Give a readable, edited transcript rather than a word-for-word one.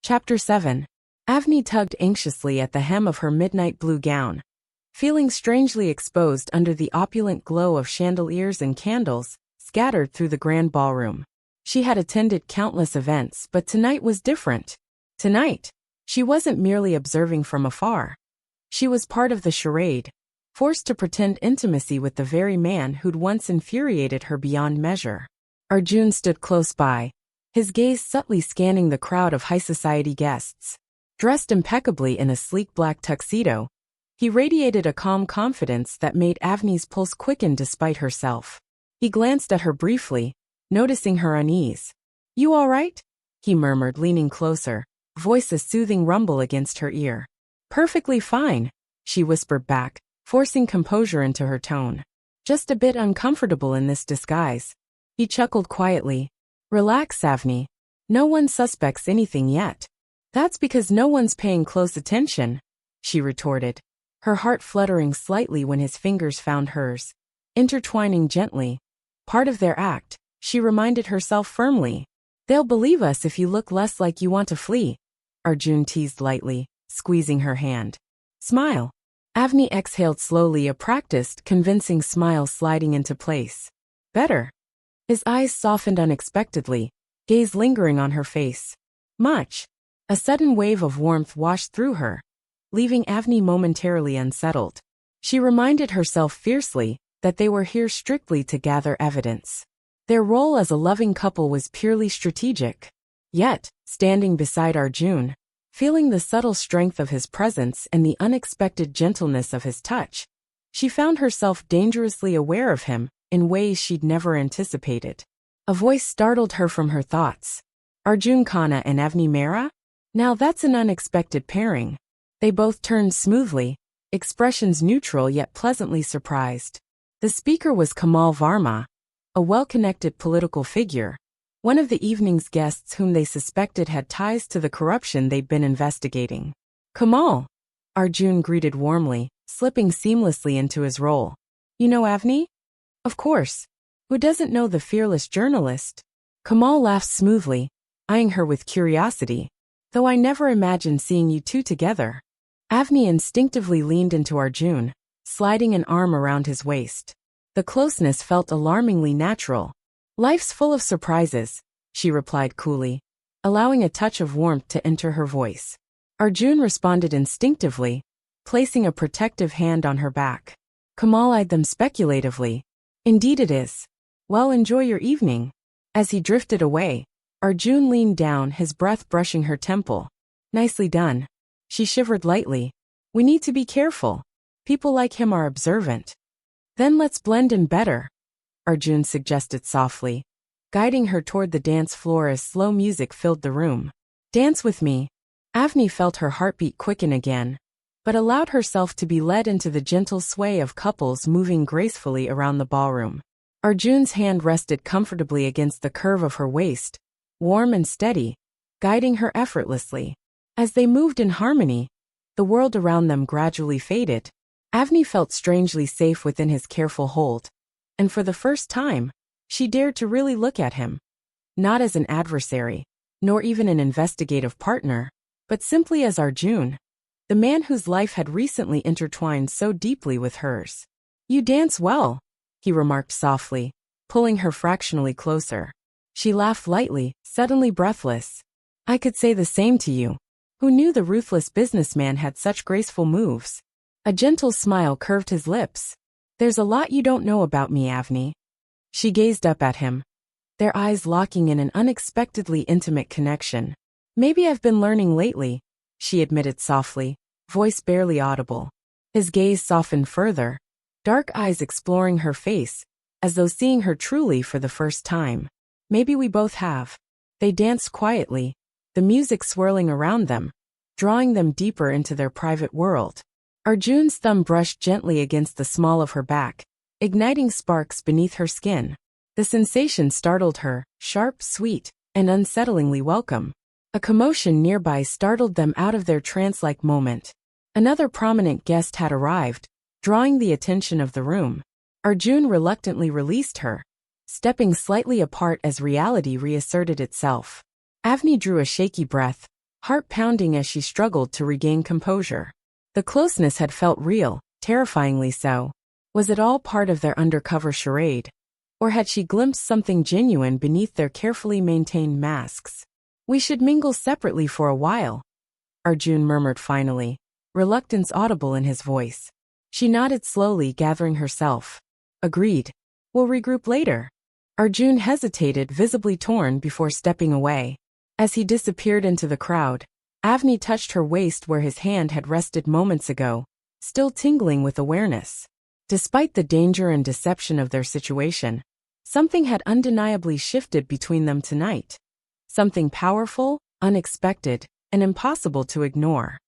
Chapter 7. Avni tugged anxiously at the hem of her midnight blue gown. Feeling strangely exposed under the opulent glow of chandeliers and candles, scattered through the grand ballroom. She had attended countless events, but tonight was different. Tonight, she wasn't merely observing from afar. She was part of the charade, forced to pretend intimacy with the very man who'd once infuriated her beyond measure. Arjun stood close by, his gaze subtly scanning the crowd of high society guests. Dressed impeccably in a sleek black tuxedo, he radiated a calm confidence that made Avni's pulse quicken despite herself. He glanced at her briefly, noticing her unease. "You all right?" he murmured, leaning closer, voice a soothing rumble against her ear. "Perfectly fine," she whispered back, forcing composure into her tone. "Just a bit uncomfortable in this disguise." He chuckled quietly. "Relax, Avni. No one suspects anything yet." "That's because no one's paying close attention," she retorted, her heart fluttering slightly when his fingers found hers, intertwining gently. Part of their act, she reminded herself firmly. "They'll believe us if you look less like you want to flee," Arjun teased lightly, squeezing her hand. "Smile." Avni exhaled slowly, a practiced, convincing smile sliding into place. "Better." His eyes softened unexpectedly, gaze lingering on her face. "Much." A sudden wave of warmth washed through her, leaving Avni momentarily unsettled. She reminded herself fiercely that they were here strictly to gather evidence. Their role as a loving couple was purely strategic. Yet, standing beside Arjun, feeling the subtle strength of his presence and the unexpected gentleness of his touch, she found herself dangerously aware of him in ways she'd never anticipated. A voice startled her from her thoughts. "Arjun Khanna and Avni Mehra? Now that's an unexpected pairing." They both turned smoothly, expressions neutral yet pleasantly surprised. The speaker was Kamal Varma, a well-connected political figure, one of the evening's guests whom they suspected had ties to the corruption they'd been investigating. "Kamal," Arjun greeted warmly, slipping seamlessly into his role. "You know Avni?" "Of course. Who doesn't know the fearless journalist?" Kamal laughed smoothly, eyeing her with curiosity. "Though I never imagined seeing you two together." Avni instinctively leaned into Arjun, sliding an arm around his waist. The closeness felt alarmingly natural. "Life's full of surprises," she replied coolly, allowing a touch of warmth to enter her voice. Arjun responded instinctively, placing a protective hand on her back. Kamal eyed them speculatively. "Indeed it is. Well, enjoy your evening." As he drifted away, Arjun leaned down, his breath brushing her temple. "Nicely done." She shivered lightly. "We need to be careful. People like him are observant." "Then let's blend in better," Arjun suggested softly, guiding her toward the dance floor as slow music filled the room. "Dance with me." Avni felt her heartbeat quicken again, but allowed herself to be led into the gentle sway of couples moving gracefully around the ballroom. Arjun's hand rested comfortably against the curve of her waist, warm and steady, guiding her effortlessly. As they moved in harmony, the world around them gradually faded. Avni felt strangely safe within his careful hold, and for the first time, she dared to really look at him. Not as an adversary, nor even an investigative partner, but simply as Arjun, the man whose life had recently intertwined so deeply with hers. "You dance well," he remarked softly, pulling her fractionally closer. She laughed lightly, suddenly breathless. "I could say the same to you. Who knew the ruthless businessman had such graceful moves?" A gentle smile curved his lips. "There's a lot you don't know about me, Avni." She gazed up at him, their eyes locking in an unexpectedly intimate connection. "Maybe I've been learning lately," she admitted softly, voice barely audible. His gaze softened further, dark eyes exploring her face, as though seeing her truly for the first time. "Maybe we both have." They danced quietly, the music swirling around them, drawing them deeper into their private world. Arjun's thumb brushed gently against the small of her back, igniting sparks beneath her skin. The sensation startled her, sharp, sweet, and unsettlingly welcome. A commotion nearby startled them out of their trance-like moment. Another prominent guest had arrived, drawing the attention of the room. Arjun reluctantly released her, stepping slightly apart as reality reasserted itself. Avni drew a shaky breath, heart pounding as she struggled to regain composure. The closeness had felt real, terrifyingly so. Was it all part of their undercover charade? Or had she glimpsed something genuine beneath their carefully maintained masks? We should mingle separately for a while, Arjun murmured finally, reluctance audible in his voice. She nodded slowly, gathering herself. Agreed. We'll regroup later. Arjun hesitated, visibly torn, before stepping away. As he disappeared into the crowd, Avni touched her waist where his hand had rested moments ago, still tingling with awareness. Despite the danger and deception of their situation, something had undeniably shifted between them tonight. Something powerful, unexpected, and impossible to ignore.